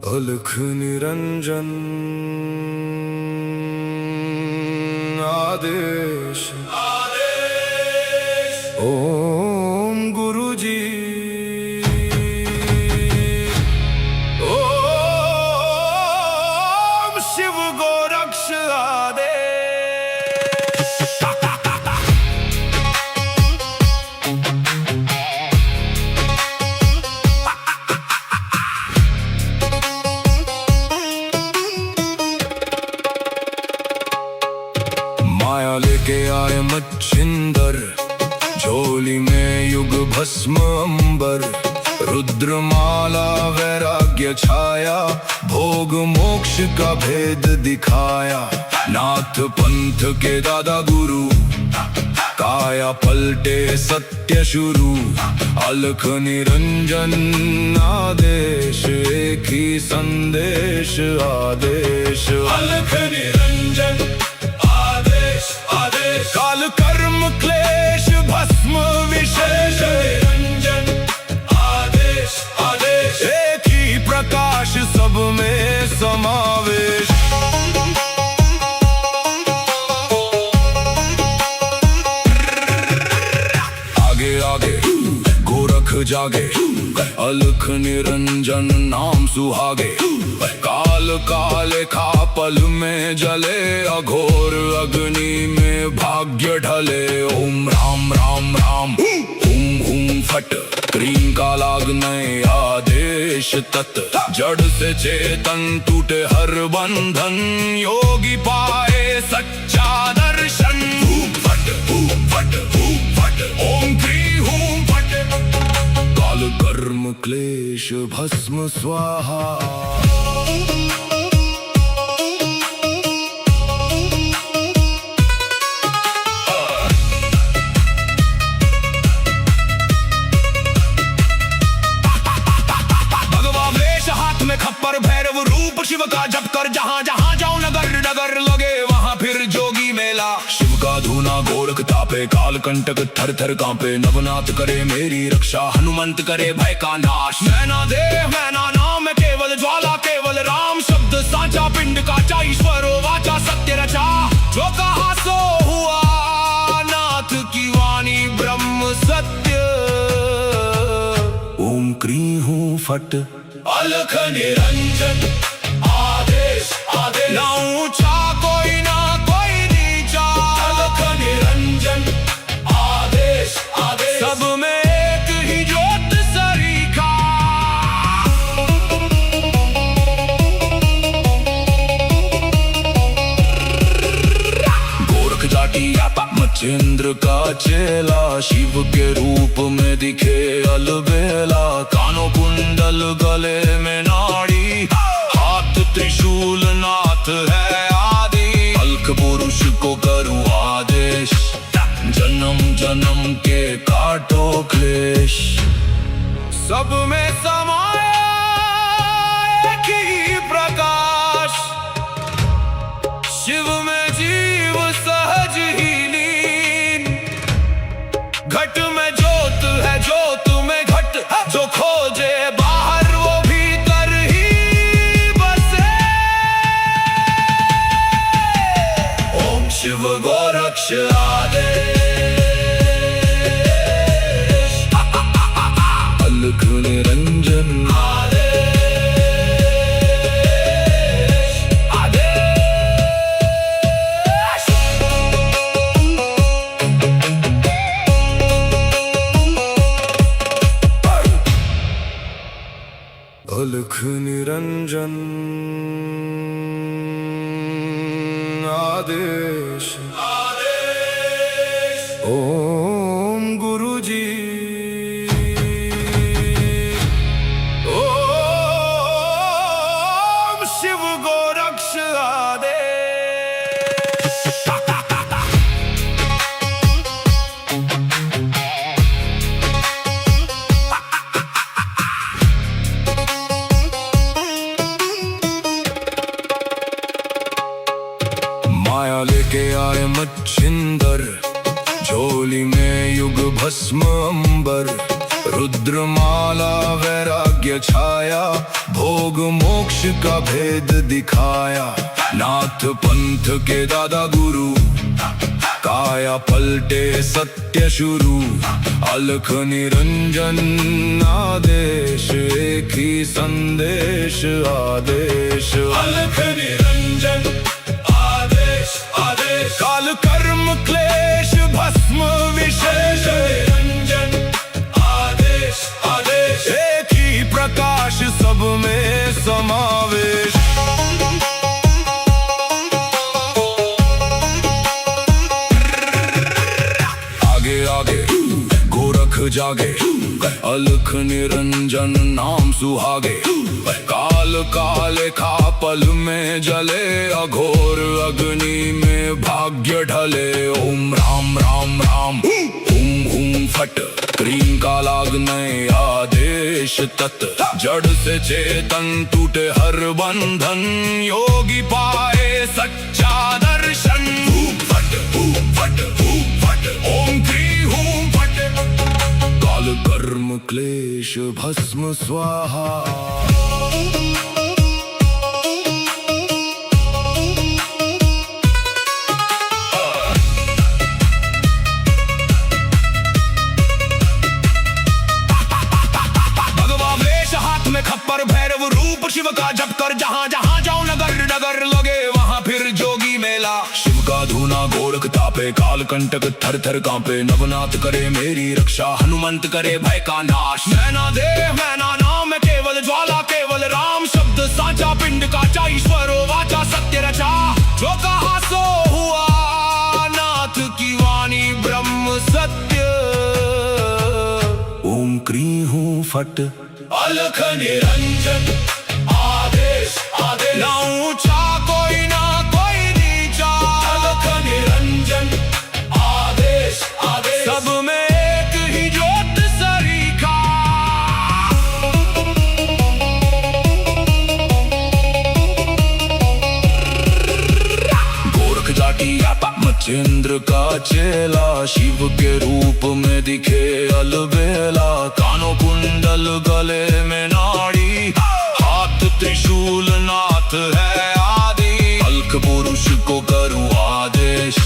अलख निरंजन आदेश ओम गुरुजी ओम शिव गोरक्ष आदेश। माया लेके आए मच्छिंदर, झोली में युग भस्म अंबर। रुद्रमाला वैराग्य छाया, भोग मोक्ष का भेद दिखाया। नाथ पंथ के दादा गुरु, काया पलटे सत्य शुरू। अलख निरंजन आदेश, एक ही संदेश आदेश। अलख निरंजन काल कर्म क्लेश भस्म विशेष। निरंजन आदेश आदेश, एक ही प्रकाश सब में समावेश। आगे आगे गोरख जागे, अलख निरंजन नाम सुहागे। काल काले खा पल में जले, अघोर अग्नि में भाग्य ढले। ओम राम राम राम हुम हुम फट, क्रीम का लागने आदेश तत्। जड़ से चेतन टूटे हर बंधन, योगी पाए सच्चा दर्शन। हुम फट ओम क्री हुम फट, काल कर्म क्लेश भस्म स्वाहा। खप्पर भैरव रूप शिव का जप कर, जहाँ जहाँ जाऊं नगर नगर लगे वहाँ फिर जोगी मेला। शिव का धूना गोरख तापे, काल कंटक थर थर कांपे। नवनाथ करे मेरी रक्षा, हनुमंत करे भय का नाश। मैना देह मैना नाम केवल ज्वाला, केवल राम शब्द साचा। पिंड काचा ईश्वरो वाचा, सत्य रचा। जो कहा सो हुआ, नाथ की वाणी ब्रह्म सत्य। ओम क्री हूँ फट, अलख निरंजन आदेश आदेश। ना ऊंचा कोई ना कोई नीचा, अलख निरंजन आदेश आदेश। सब में एक ही ज्योत सरीखा। गोरख जाटी मच्छिंद्र का चेला, शिव के रूप में दिखे अलबेला। कानों कुंडल गले में नाड़ी, हाथ त्रिशूल नाथ है आदि। अलख पुरुष को करूं आदेश, जन्म जन्म के काटो क्लेश। सब में समाया एक ही प्रकाश, शिव में जीव सहज ही लीन। घट में ज्योत है, ज्योत में घट। जो खोजे बाहर वो भीतर ही बसे। ओम शिव गोरक्ष आदेश। अलख निरंजन आदेश आदेश। अलख निरंजन आदेश ओम गुरुजी ओम शिव गोरक्ष आदेश। माया लेके आए मच्छिंदर, झोली में युग भस्म अंबर। रुद्रमाला वैराग्य वैराग्य छाया, भोग मोक्ष का भेद दिखाया। नाथ पंथ के दादा गुरु, काया पलटे सत्य शुरू। अलख निरंजन आदेश, एक ही संदेश आदेश। अलख निरंजन आदेश आदेश, काल कर्म क्लेश भस्म विशेष। निरंजन आदेश आदेश, एक ही प्रकाश सब में समावेश। आगे आगे गोरख जागे, अलख निरंजन नाम सुहागे। काल काले खा पल में जले, अघोर अग्नि में भाग्य ढले। ओम राम राम राम हुम हुम फट, क्रीम का लागने आदेश तत्। जड़ से चेतन टूटे हर बंधन, योगी पाए सच्चा दर्शन। हुम फट हुम फट हुम फट, ओम क्री हुम फट। काल कर्म क्लेश भस्म स्वाहा। खप्पर भैरव रूप शिव का जप कर, जहाँ जहाँ जाऊं नगर नगर लगे वहाँ फिर जोगी मेला। शिव का धूना गोरख तापे, काल कंटक थर थर कांपे। नवनाथ करे मेरी रक्षा, हनुमंत करे भय का नाश। मैना देह मैना नाम है केवल ज्वाला, केवल राम शब्द साचा। पिंड काचा ईश्वरो वाचा, सत्य रचा जो कहा सो हुआ। नाथ की वाणी ब्रह्म सत्य। ओम क्री हूँ फट, अलख निरंजन आदेश आदेश। ना ऊंचा कोई ना कोई नीचा, अलख निरंजन आदेश आदेश। सब में एक ही ज्योत सरीखा। गोरख जाटी आपा मचेंद्र का चेला, शिव के रूप में दिखे अलबेला। कानों कुंडल गले में नाड़ी, हाथ त्रिशूल नाथ है आदि। अलख पुरुष को करूं आदेश,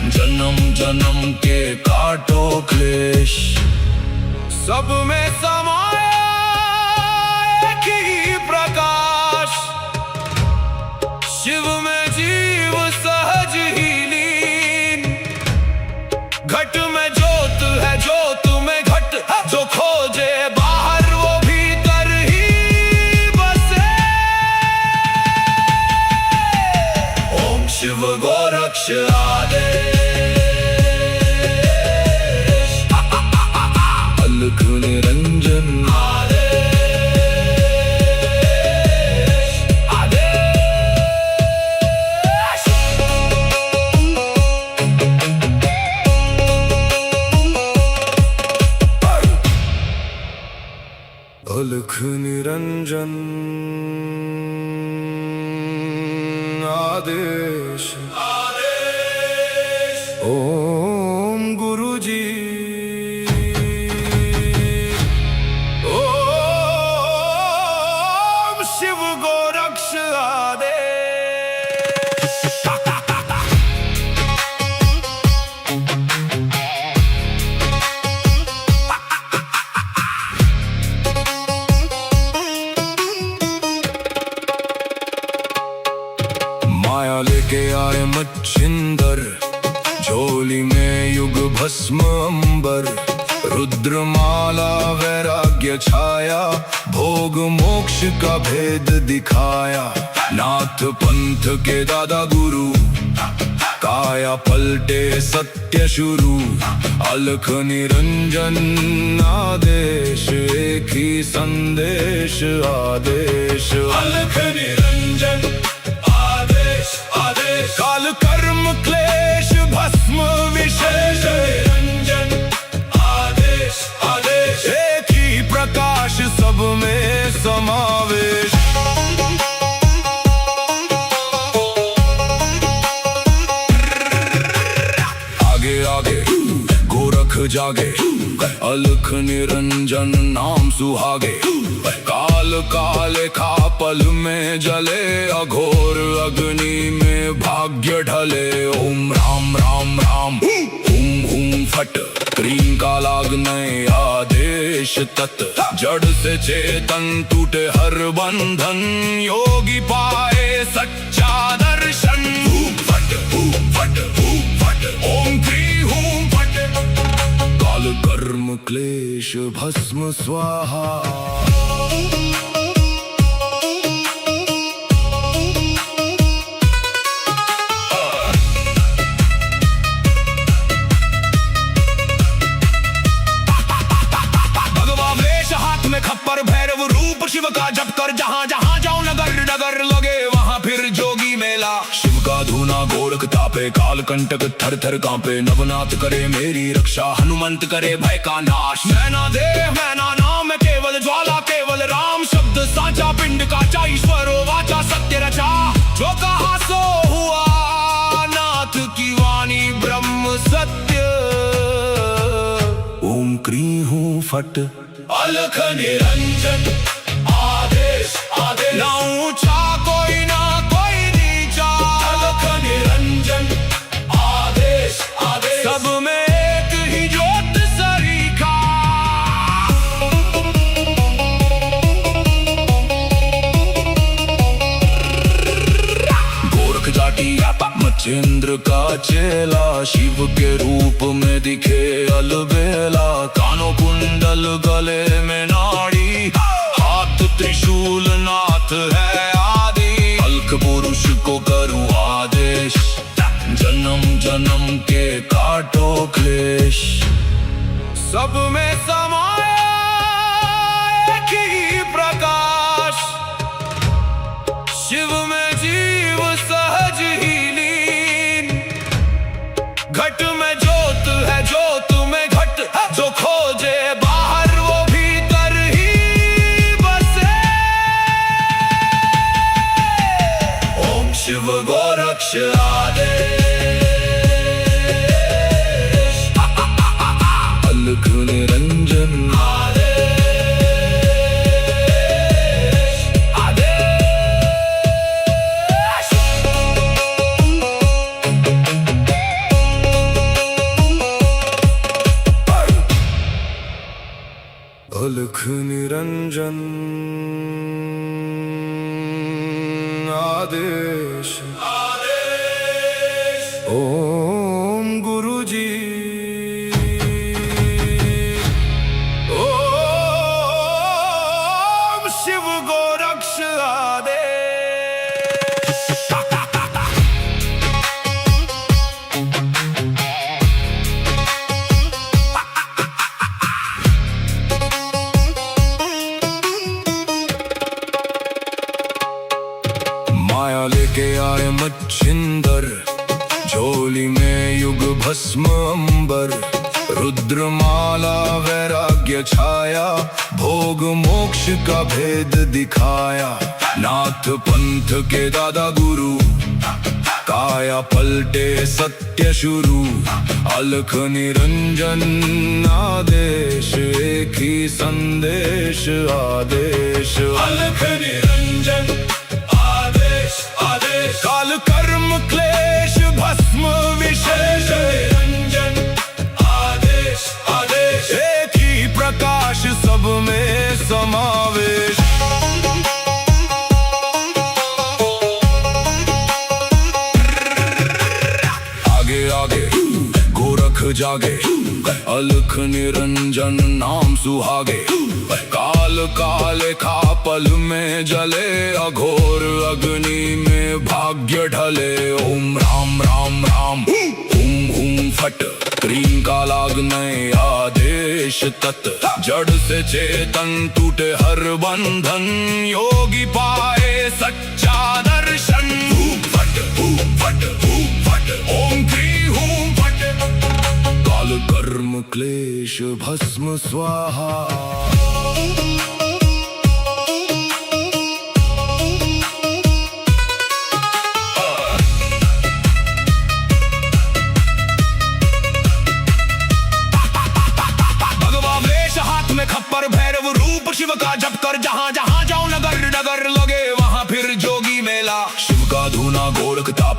जन्म जन्म के काटो क्लेश। सब में समाया एक ही प्रकाश, शिव में जीव सहज ही लीन। घट में ज्योत है ज्योत में घट, जो खोजे बाहर वो भीतर ही बसे। ओम शिव गोरक्ष आदेश। अलख निरंजन आदेश आदेश। अलख निरंजन आदेश आदेश। ओम गुरु जी, ओम शिव गोरक्ष आदेश। माया लेके आए मच्छिंदर, झोली में युग भस्म अंबर। रुद्रमाला वैराग्य छाया, भोग मोक्ष का भेद दिखाया। नाथ पंथ के दादा गुरु, काया पलटे सत्य शुरू। अलख निरंजन आदेश, एक ही संदेश आदेश। अलख निरंजन आदेश आदेश, काल कर्म क्लेश भस्म विशेष। निरंजन आदेश आदेश, एक ही प्रकाश सब में समावेश। आगे आगे गोरख जागे, अलख निरंजन नाम सुहागे। काल काले खा पल में जले, अघोर अग्नि में भाग्य ढले। ओम राम राम राम हुम हुम फट, क्रीम का लागने आदेश तत्। जड़ से चेतन टूटे हर बंधन, योगी पाए सच्चा दर्शन। हुम फट हुम फट हुम फट, ओम क्री हुम फट। काल कर्म क्लेश भस्म स्वाहा। खप्पर भैरव रूप शिव का जप कर, जहाँ जहाँ जाऊं नगर नगर लगे वहाँ फिर जोगी मेला। शिव का धूना गोरख तापे, काल कंटक थर थर कांपे। नवनाथ करे मेरी रक्षा, हनुमंत करे भय का नाश। मैना देह मैना नाम केवल ज्वाला, केवल राम शब्द साचा। पिंड काचा ईश्वरो वाचा, सत्य रचा। जो कहा सो हुआ, नाथ की वाणी ब्रह्म सत्य। ओम क्री हूँ फट, अलख निरंजन आदेश आदेश। ना ऊंचा कोई ना कोई नीचा, अलख निरंजन आदेश आदेश। सब में एक ही ज्योत सरीखा। गोरख जाटी मचेंद्र का चेला, शिव के रूप में दिखे अलबेला। कानों कुंडल गले में नाड़ी, हाथ त्रिशूल नाथ है आदि। अलख पुरुष को करूं आदेश, जन्म जन्म के काटो क्लेश। सब में समाया एक ही प्रकाश, शिव में जीव सहज ही लीन। घट में ज्योत है, ज्योत में घट। जो खोजे बाहर वो भीतर ही बसे। ओम शिव गोरक्ष आदेश। अलख निरंजन आदेश आदेश। अलख निरंजन आदेश आदेश। ओम गुरु जी। ओम शिव गोरक्ष आदेश। माया लेके आए मच्छिंदर, झोली में युग भस्म अंबर। रुद्रमाला वैराग्य छाया, भोग मोक्ष का भेद दिखाया। नाथ पंथ के दादा गुरु, काया पलटे सत्य शुरू। अलख निरंजन आदेश, एक ही संदेश आदेश। अलख निरंजन आदेश आदेश। काल कर्म क्लेश भस्म विशेष। निरंजन आदेश आदेश। एक ही प्रकाश सब में समावेश। आगे आगे गोरख जागे, अलख निरंजन नाम सुहागे। काल काले खा पल में जले, अघोर अग्नि में भाग्य ढले। ओम राम राम राम हुम हुम फट, क्रीम का लागने आदेश तत्। जड़ से चेतन टूटे हर बंधन, योगी पाए सच्चा दर्शन। हुम फट हुम फट हुम फट, ओम क्री हुम फट। काल कर्म क्लेश भस्म स्वाहा। भगवा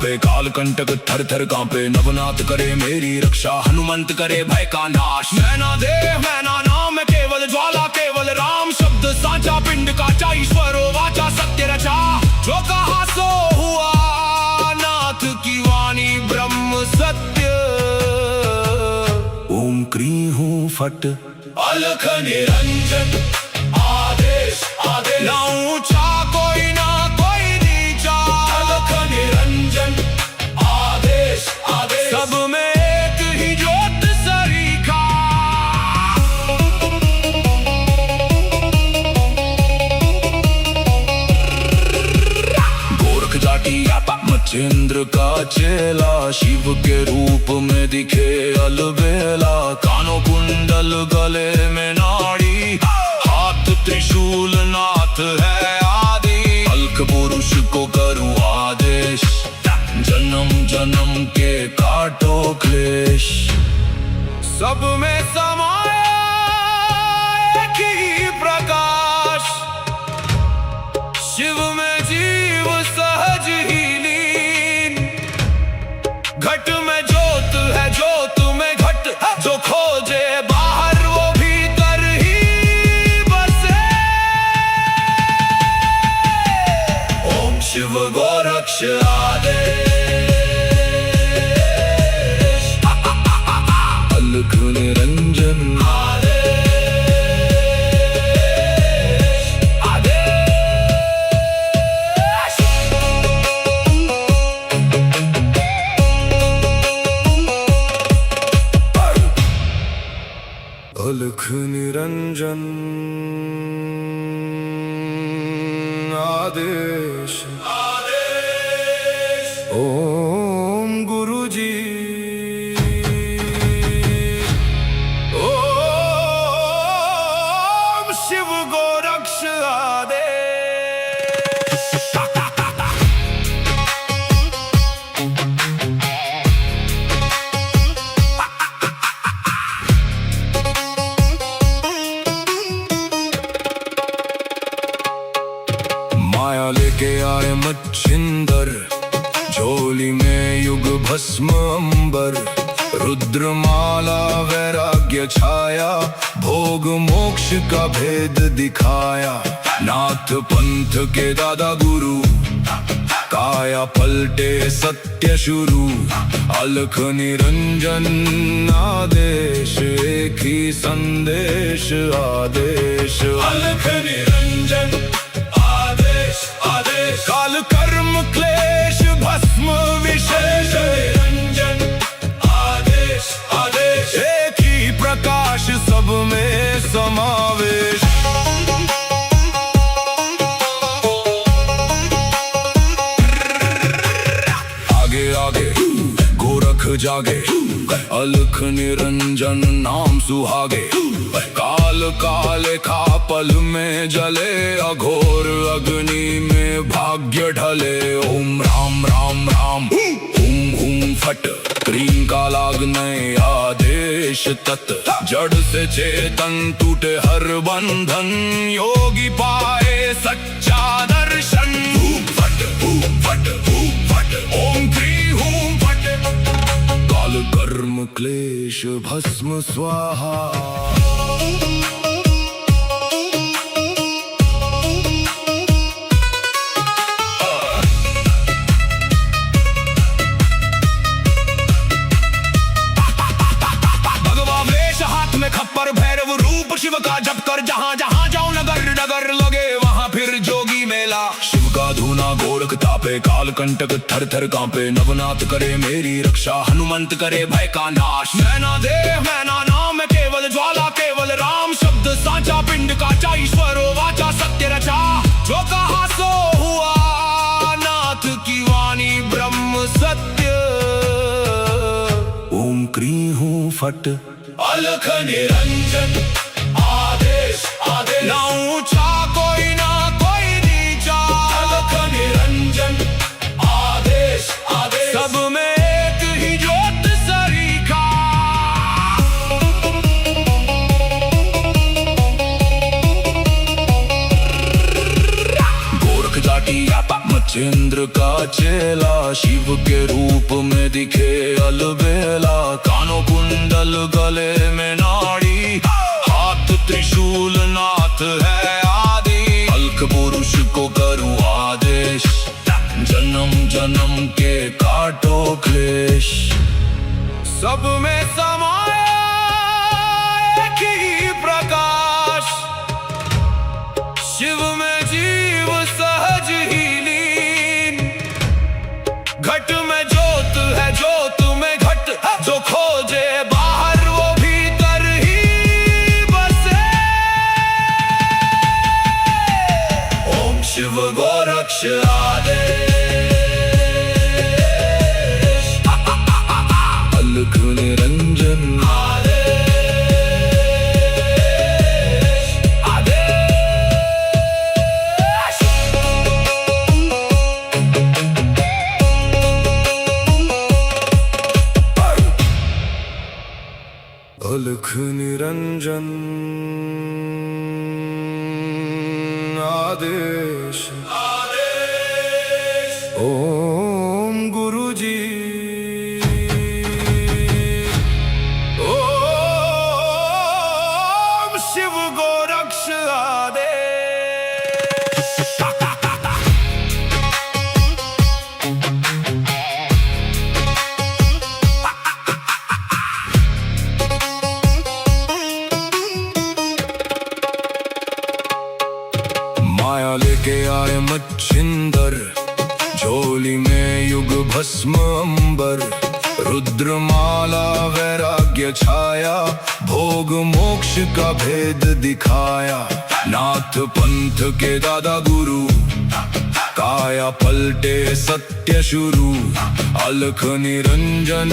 तापे काल कंटक थर थर कांपे नवनाथ करे मेरी रक्षा हनुमंत करे भय का नाश। मैना देह मैना नाम है केवल ज्वाला केवल राम शब्द सांचा पिंड काचा ईश्वरो वाचा सत्य रचा जो कहा सो हुआ नाथ की वाणी ब्रह्म सत्य। ओम क्री हूँ फट अलख निरंजन आदेश आदेश ना ऊंचा कोई ना कोई नीचा अलख निरंजन आदेश आदेश सब में एक ही ज्योत सरीखा। गोरख जाटी मच्छिंद्र का चेला शिव के रूप में दिखे अलबेला कानों कुंडल गले में नाड़ी हाथ त्रिशूल नाथ है आदि अलख पुरुष को करूँ आदेश जन्म जन्म के काटो क्लेश। सब में समाया एक ही प्रकाश शिव में जीव सहज ही लीन घट में ज्योत है ज्योत में घट जो खोजे बाहर वो भीतर ही बसे। ओम शिव गोरक्ष आदेश अलख निरंजन अलख निरंजन आदेश ओम गुरु जी ओम शिव गोरक्ष आदेश। माया लेके आए मच्छिंदर झोली में युग भस्म अंबर रुद्रमाला वैराग्य छाया भोग मोक्ष का भेद दिखाया नाथ पंथ के दादा गुरु काया पलटे सत्य शुरू अलख निरंजन आदेश एक ही संदेश आदेश अलख निरंजन आदेश आदेश काल कर्म क्लेश भस्म विशेष निरंजन आदेश आदेश एक ही प्रकाश सब में समावेश। आगे आगे गोरख जागे अलख निरंजन नाम सुहागे काल काले खा पल में जले अघोर अग्नि में भाग्य ढले। ओम राम राम राम हुम हुम फट क्रीम का लागने आदेश तत् जड़ से चेतन टूटे हर बंधन योगी पाए सच्चा दर्शन। फट फट फट ओम क्री हूं फट काल कर्म क्लेश भस्म स्वाहा। खप्पर भैरव रूप शिव का जप कर जहाँ जहाँ जाओ नगर नगर लगे वहाँ फिर जोगी मेला। शिव का धूना गोरख तापे काल कंटक थर थर कांपे नवनाथ करे मेरी रक्षा हनुमंत करे भय का नाश। मैना देह मैना नाम है केवल ज्वाला केवल राम शब्द सांचा पिंड काचा ईश्वरो वाचा सत्य रचा जो कहा सो हुआ नाथ की वाणी ब्रह्म सत्य। ओम क्री हूँ फट अलख निरंजन आदेश आदेश ना ऊंचा कोई ना कोई नीचा अलख निरंजन आदेश आदेश सब में एक ही ज्योत सरीखा। गोरख जाटी मचेंद्र का चेला शिव के रूप में दिखे अलबेला। कानों कुंडल गले में नाड़ी, हाथ त्रिशूल नाथ है आदि। अलख पुरुष को करूं आदेश, जन्म जन्म के काटो क्लेश। सब में समाया एक ही प्रकाश, शिव में जीव सहज ही लीन। घट में ज्योत है, ज्योत में घट, जो खोजे बाहर वो भीतर ही बसे। ओम शिव गोरक्ष आदेश, अलख निरंजन आदेश, आदेश। अलख निरंजन आदेश, आदेश। ओम गुरुजी, ओम शिव गोरक्ष आदेश। माया लेके आए मच्छिंदर, झोली में युग भस्म अंबर। रुद्रमाला वैराग्य छाया, भोग मोक्ष का भेद दिखाया। नाथ पंथ के दादा गुरु, काया पलटे सत्य शुरू। अलख निरंजन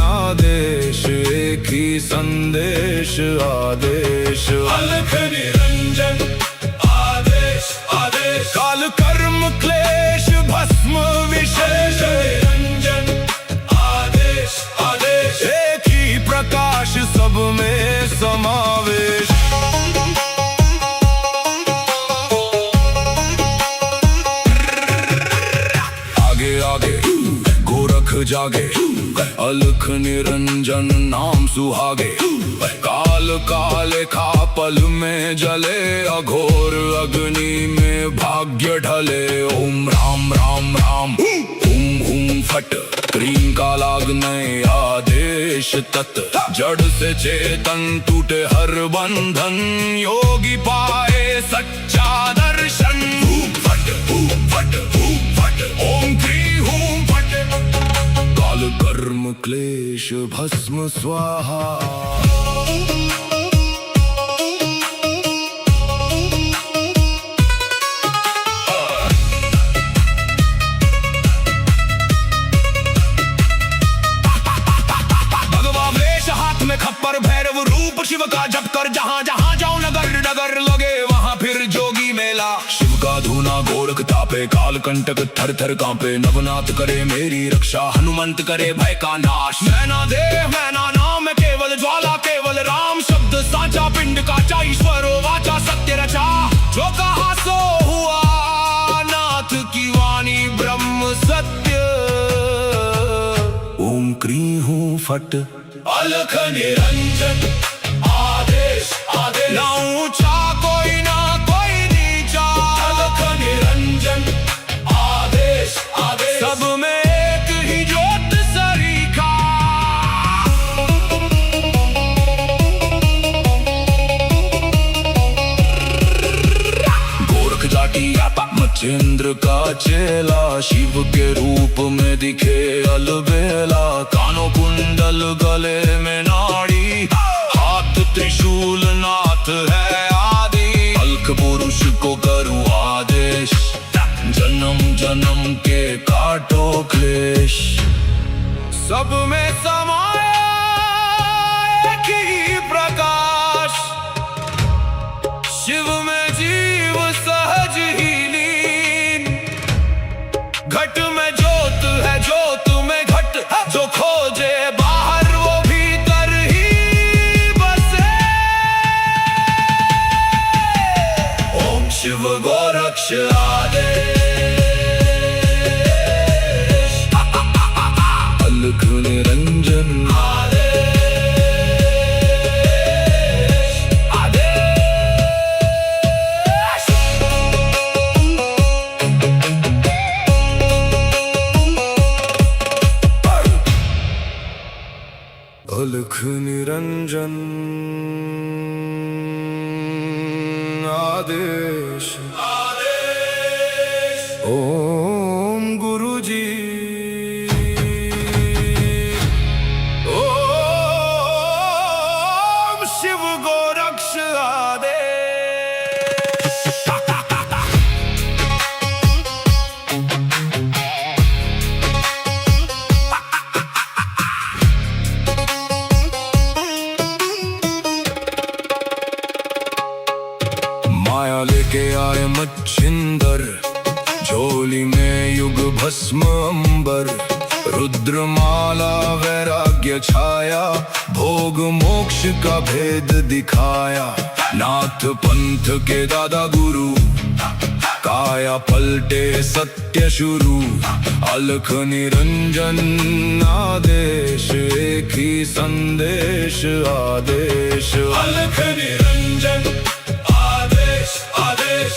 आदेश, एक ही संदेश आदेश। अलख निरंजन आदेश, आदेश। काल कर्म क्लेश भस्म विशेष, निरंजन आदेश, आदेश। एक ही प्रकाश सब में समावेश। आगे आगे गोरख जागे, अलख निरंजन नाम सुहागे। काल काले खा पल में जले, अघोर अग्नि में भाग्य ढले। ओम राम राम राम, हुम हुम फट, क्रीम का लागने आदेश तत्। जड़ से चेतन टूटे हर बंधन, योगी पाए सच्चा दर्शन। हूम फट, हूम फट, हूम फट, ओम क्री हूम फट। काल कर्म क्लेश भस्म स्वाहा। खप्पर भैरव रूप शिव का जप कर, जहाँ जहाँ जाऊं नगर नगर लगे वहाँ फिर जोगी मेला। शिव का धूना गोरख तापे, काल कंटक थर थर कांपे। नवनाथ करे मेरी रक्षा, हनुमंत करे भय का नाश। मैना देव मैना नाम केवल ज्वाला, केवल राम शब्द साचा। पिंड का ईश्वर वाचा, सत्य रचा। जो कहा सो हुआ, नाथ की वाणी ब्रह्म सत्य। ओम क्री हूँ फट, अलख निरंजन आदेश, आदेश। ना ऊंचा कोई ना कोई नीचा, अलख निरंजन आदेश, आदेश। सब में एक ही ज्योत सरीखा। गोरख जाटी मचेंद्र का चेला, शिव के रूप में दिखे अलबेला। कानों कुंडल गले में नाड़ी, हाथ त्रिशूल नाथ है आदि। अलख पुरुष को करूं आदेश, जन्म जन्म के काटो क्लेश। सब में समाया एक ही प्रकाश, शिव में जीव सहज ही लीन। घट में ज्योत है, ज्योत में घट, जो खोजे बाहर वो भीतर ही बसे। ओम शिव गोरक्ष आदेश, अलख निरंजन आदेश ओम गुरुजी ओम शिव गोरक्ष आदेश। माया लेके आए मच्छिंदर, झोली में युग भस्म अंबर, रुद्रमाला वैराग्य छाया, भोग मोक्ष का भेद दिखाया। नाथ पंथ के दादा गुरु, काया पलटे सत्य शुरू, अलख निरंजन आदेश, एक ही संदेश आदेश। अलख निरंजन आदेश,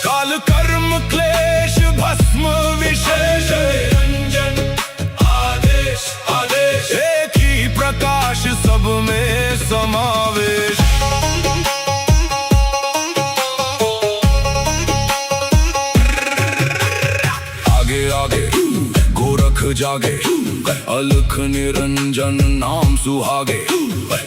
काल कर्म क्लेश भस्म विशेष, निरंजन आदेश आदेश, एक ही प्रकाश सब में समावेश। आगे आगे गोरख जागे, अलख निरंजन नाम सुहागे,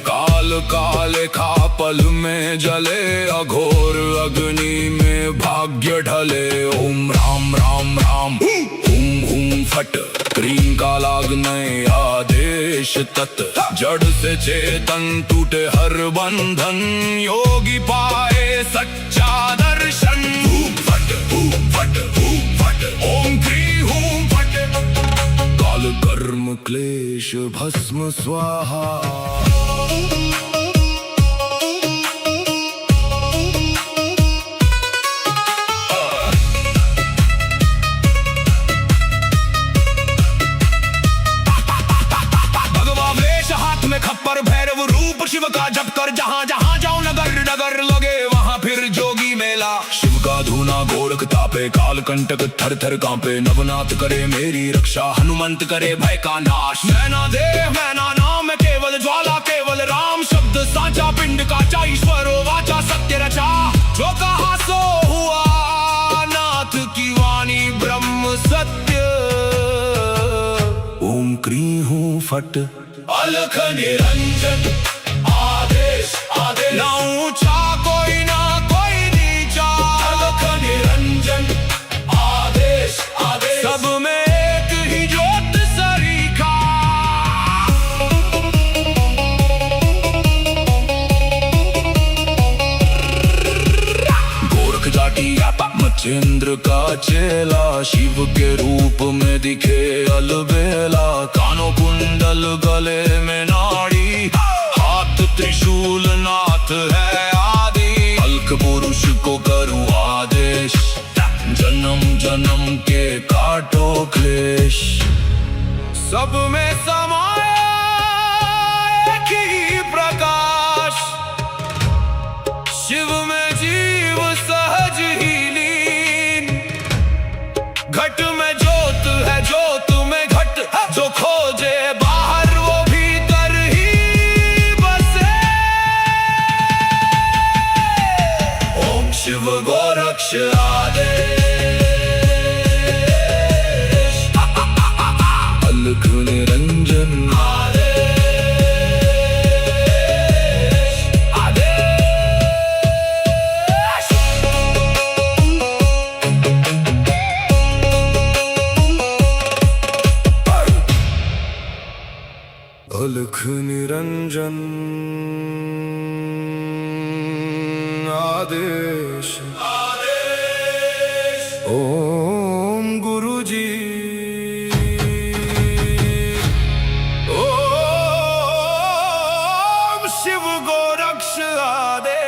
काल काले खा पल में जले, अघोर अग्नि में भाग्य ढले। ओम राम राम राम हुम हुम फट, क्रीम का लागने आदेश तत्, जड़ से चेतन टूटे हर बंधन, योगी पाए सच्चा दर्शन। हुम फट ओम क्री हुम फट, काल कर्म क्लेश भस्म स्वाहा। खप्पर भैरव रूप शिव का जप कर, जहाँ जहाँ जाओ नगर नगर लगे वहाँ फिर जोगी मेला। शिव का धूना गोरख तापे, काल कंटक थर थर कांपे, नवनाथ करे मेरी रक्षा, हनुमंत करे भय का नाश। मैना देव मैना नाम केवल ज्वाला, केवल राम शब्द साचा, पिंड काचा ईश्वरो वाचा, सत्य रचा। जो कहा सो हुआ, नाथ की वाणी ब्रह्म सत्य। ओम क्री हूँ फट, अलख निरंजन आदेश आदेश, ना ऊंचा कोई ना कोई नीचा, अलख निरंजन आदेश आदेश, सब में एक ही ज्योत सरीखा। गोरख जाटी मच्छिंद्र का चेला, शिव के रूप में दिखे अलबेला। कानों कुंडल गले में नाड़ी, हाथ त्रिशूल नाथ है आदि, अलख पुरुष को करूं आदेश, जन्म जन्म के काटो क्लेश। सब में समाया एक ही प्रकाश, शिव में जीव सहज ही लीन। घट में ज्योत है ज्योत में घट, जो खोजे बाहर वो भीतर ही बसे। ओम शिव गोरक्ष आदेश, अलख निरंजन अलख निरंजन आदेश ओम गुरुजी ओम शिव गोरक्ष आदेश।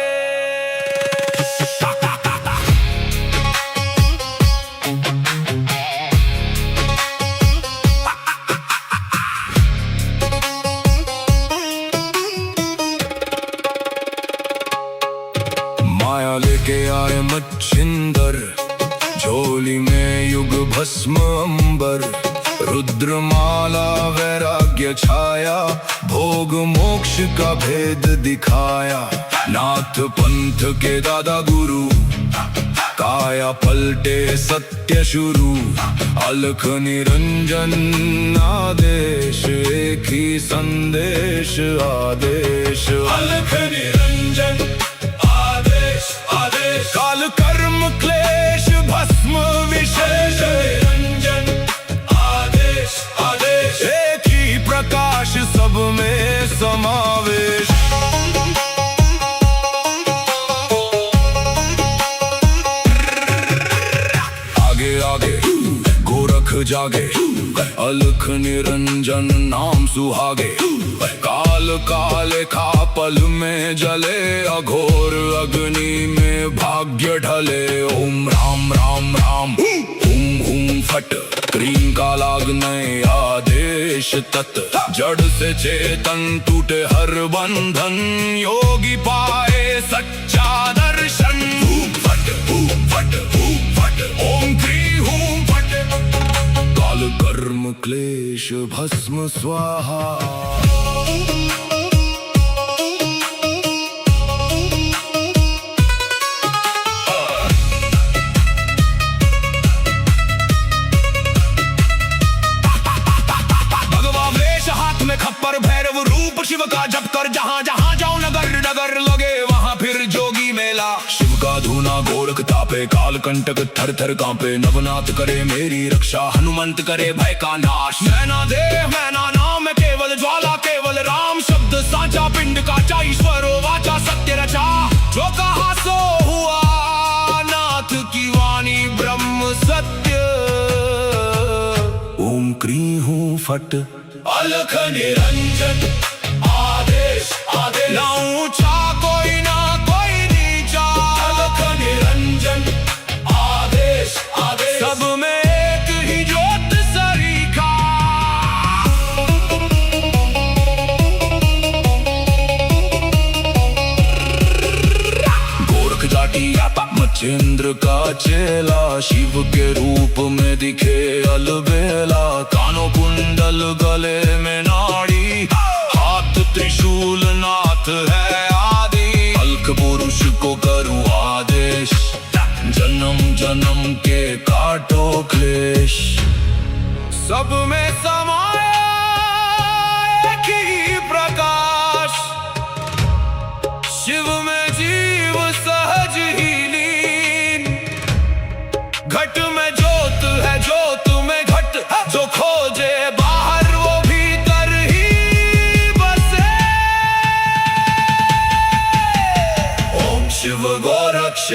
माया लेके आए मच्छिंदर, झोली में युग भस्म अंबर, रुद्रमाला वैराग्य छाया, भोग मोक्ष का भेद दिखाया। नाथ पंथ के दादा गुरु, काया पलटे सत्य शुरू। अलख निरंजन आदेश, एक ही संदेश आदेश। अलख निरंजन आदेश आदेश, काल कर्म क्लेश भस्म विशेष। निरंजन आदेश आदेश, एक ही प्रकाश सब में समावेश। आगे आगे गोरख जागे, अलख निरंजन नाम सुहागे। काल काले खा पल में जले, अघोर अग्नि में भाग्य ढले। ओम राम राम राम हुम हुम फट, क्रीम का लागने आदेश तत्। जड़ से चेतन टूटे हर बंधन, योगी पाए सच्चा दर्शन। हुम फट हुम फट हुम फट, ओम क्री हुम फट। काल कर्म क्लेश भस्म स्वाहा। खप्पर भैरव रूप शिव का जप कर, जहाँ जहाँ जाऊं नगर नगर लगे वहाँ फिर जोगी मेला। शिव का धूना गोरख तापे, काल कंटक थर थर कांपे। नवनाथ करे मेरी रक्षा, हनुमंत करे भय का नाश। मैना देह मैना नाम केवल ज्वाला, केवल राम शब्द साचा। पिंड का ईश्वर वाचा सत्य रचा, जो कहा सो हुआ। नाथ की वाणी ब्रह्म सत्य। ओम क्री हूँ फट, अलख निरंजन आदेश आदेश। ना ऊंचा कोई ना कोई नीचा, अलख निरंजन आदेश आदेश। सब में एक ही ज्योत सरीखा। गोरख जाटी मच्छिंद्र का चेला, शिव के रूप में दिखे अलबेला। कानों कुंडल गले में नाड़ी, हाथ त्रिशूल नाथ है आदि। अलख पुरुष को करूं आदेश, जन्म जन्म के काटो क्लेश। सब में समाया एक ही प्रकाश, शिव में जीव सहज ही लीन। घट में ज्योत है, ज्योत में घट, जो खोजे बाहर वो भीतर ही बसे। ओम शिव गोरक्ष